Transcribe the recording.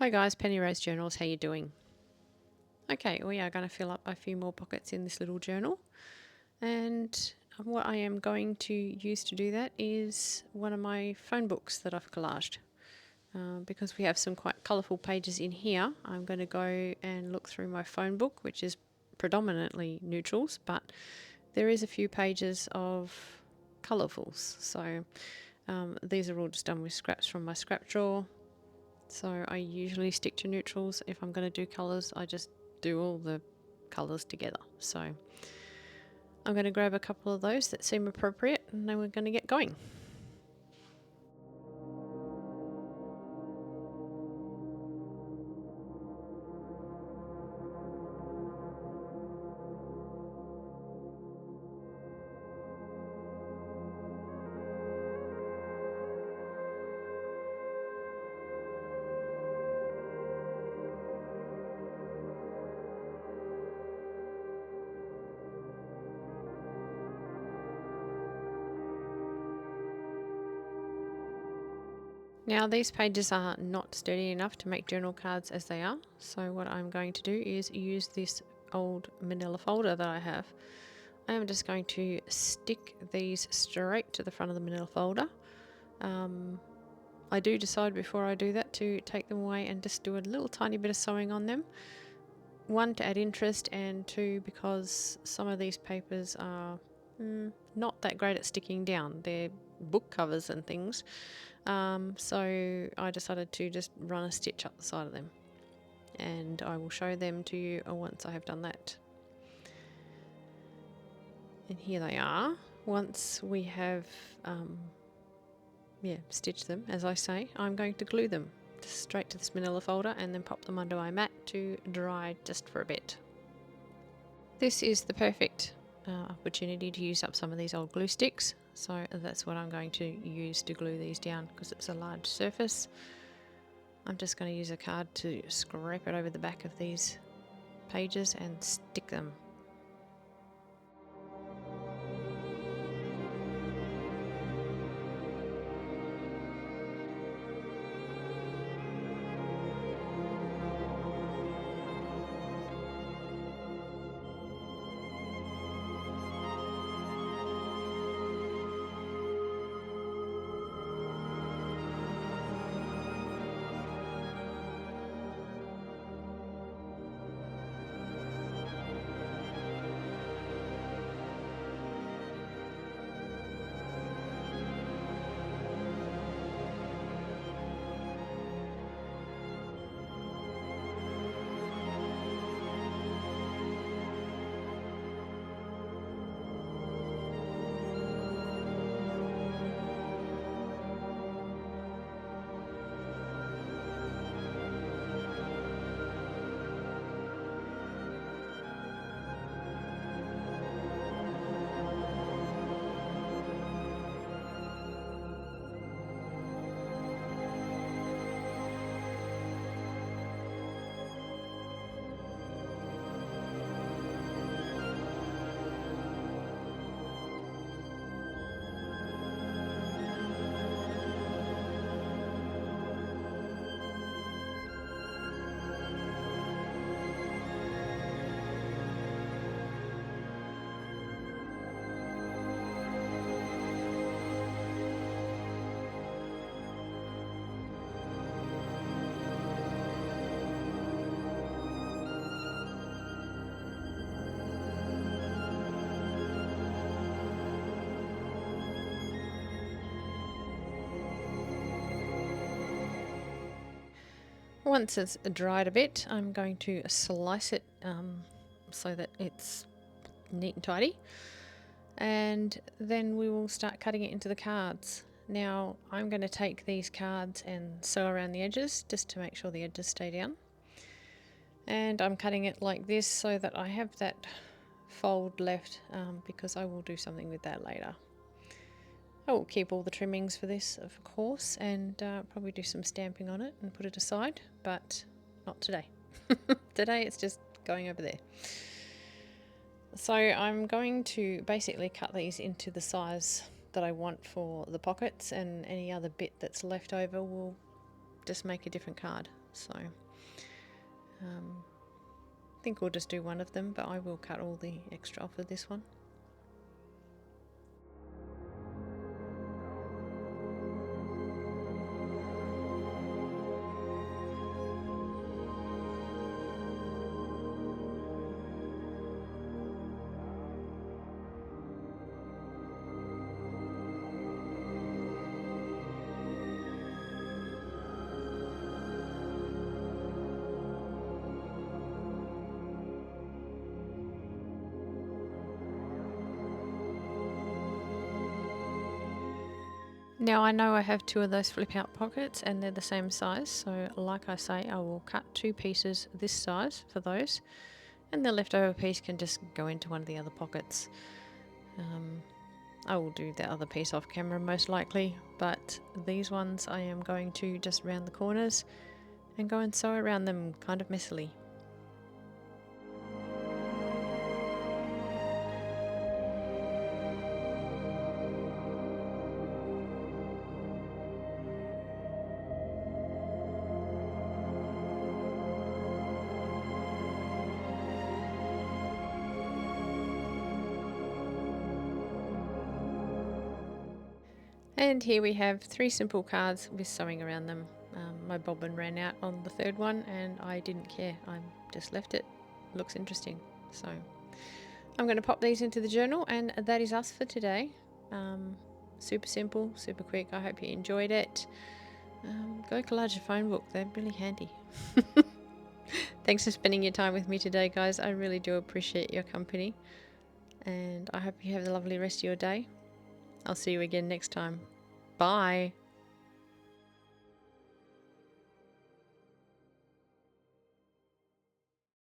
Hi guys, Penny Rose Journals, how you doing? Okay, we are going to fill up a few more pockets in this little journal, and what I am going to use to do that is one of my phone books that I've collaged. Because we have some quite colourful pages in here, I'm going to go and look through my phone book, which is predominantly neutrals, but there is a few pages of colourfuls. So these are all just done with scraps from my scrap drawer. So I usually stick to neutrals. If I'm going to do colours, I just do all the colours together. So I'm going to grab a couple of those that seem appropriate, and then we're going to get going. Now these pages are not sturdy enough to make journal cards as they are, so what I'm going to do is use this old manila folder that I have. I am just going to stick these straight to the front of the manila folder. I do decide before I do that to take them away and just do a little tiny bit of sewing on them. One, to add interest, and two, because some of these papers are not that great at sticking down. They're book covers and things. So I decided to just run a stitch up the side of them, and I will show them to you once I have done that. And here they are. Once we have stitched them, as I say, I'm going to glue them straight to this manila folder and then pop them under my mat to dry just for a bit. This is the perfect opportunity to use up some of these old glue sticks, so that's what I'm going to use to glue these down because it's a large surface. I'm just going to use a card to scrape it over the back of these pages and stick them. Once it's dried a bit, I'm going to slice it so that it's neat and tidy, and then we will start cutting it into the cards. Now I'm going to take these cards and sew around the edges just to make sure the edges stay down, and I'm cutting it like this so that I have that fold left because I will do something with that later. I will keep all the trimmings for this, of course, and probably do some stamping on it and put it aside, but not today. Today it's just going over there. So I'm going to basically cut these into the size that I want for the pockets, and any other bit that's left over will just make a different card. So I think we'll just do one of them, but I will cut all the extra off of this one. Now I know I have two of those flip out pockets and they're the same size, so like I say, I will cut two pieces this size for those, and the leftover piece can just go into one of the other pockets. I will do the other piece off camera most likely, but these ones I am going to just round the corners and go and sew around them kind of messily. And here we have 3 simple cards with sewing around them. My bobbin ran out on the third one and I didn't care. I just left it. Looks interesting. So I'm going to pop these into the journal, and that is us for today. Super simple, super quick. I hope you enjoyed it. Go collage a phone book. They're really handy. Thanks for spending your time with me today, guys. I really do appreciate your company. And I hope you have a lovely rest of your day. I'll see you again next time. Bye.